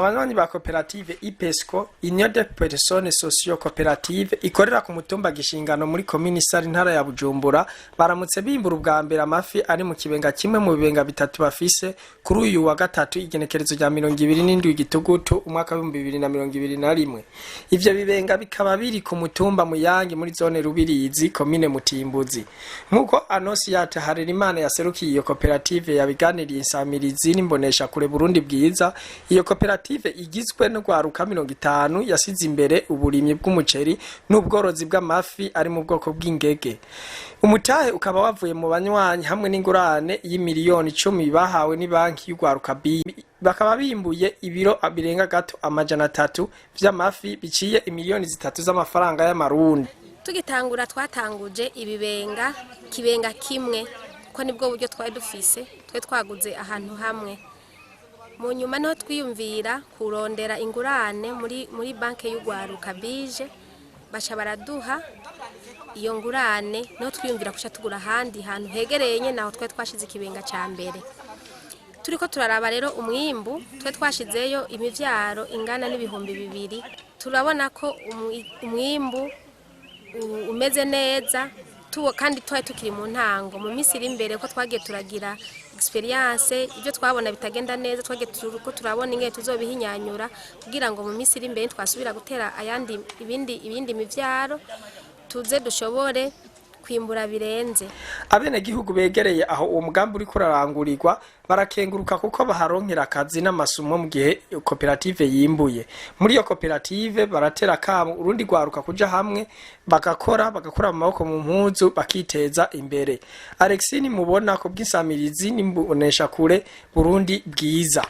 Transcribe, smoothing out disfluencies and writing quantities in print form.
Abanywanyi ba koperative IPESCO Union des Personnes Socio Cooperative ikorera ku mutumba Gishingano muri komini Sari ntara ya Bujumbura baramutse bimbura ubwa mbere amafi ari mu kibenga kimwe mu bibenga bitatu bafise kuri uyu wa gatatu igenekerezo rya 27 Gitugutu umwaka wa 2021. Ivyo bibenga bikaba biri ku mutumba Muyange muri zone Rubirizi komine Mutimbuzi. Nkuko Anosiate Harerimana yaserukiye iyo koperative yabiganiriye insamirizi n'imbonesha kure Burundi bwiza. Iyo koperative igizwe no gwaruka 50 yasize imbere uburimyi bw'umuceri n'ubworozi bw'amafi ari mu bwoko bw'ingege. Umutahe ukaba wavuye mu banywanyi hamwe n'ingurane y'imiliyoni 10 bahawe ni banki y'ugwaruka bakaba bimbuye ibiro birenga gato amajana 3 vy'amafi biciye imiliyoni 3 z'amafaranga y'amarundi. Tugitangura twatanguje ibibenga kibenga kimwe ko nibwo buryo twari dufise twe twaguze ahantu hamwe. Mu nyuma no twiyumvira kurondera ingurane muri banke y'ugwaruka bije bacha baraduha iyo ngurane no twiyumvira kusha tugura handi hantu hegereye nyene naho twe twashize ikibenga ca mbere. Turiko turaraba rero umwimbu twe twashizeyo imivyaro ingana n'ibihumbi 200. Turabona ko umwimbu umeze neza kandi twari tukiri mu ntango mu minsi iri imbere ko twagiye turagira experience ibyo twabona bitagenda neza twagiye turabona ingene tuzobihinyanyura kugira ngo mu minsi iri imbere twasubira gutera ayandi ibindi mivyaro tuze dushobore kwimbura birenze. Abene gihugu begereye aho uwo mugambi uri kurarangurirwa barakenguruka kuko baharonkera akazi n'amasumo mu gihe koperative yimbuye. Muri iyo koperative baratera kamo urundi gwaruka kuja hamwe bagakora mu maboko mu mpuzu bakiteza imbere. Alexine mubona ko bw'insamirizi n'imbonesha kure Burundi bwiza.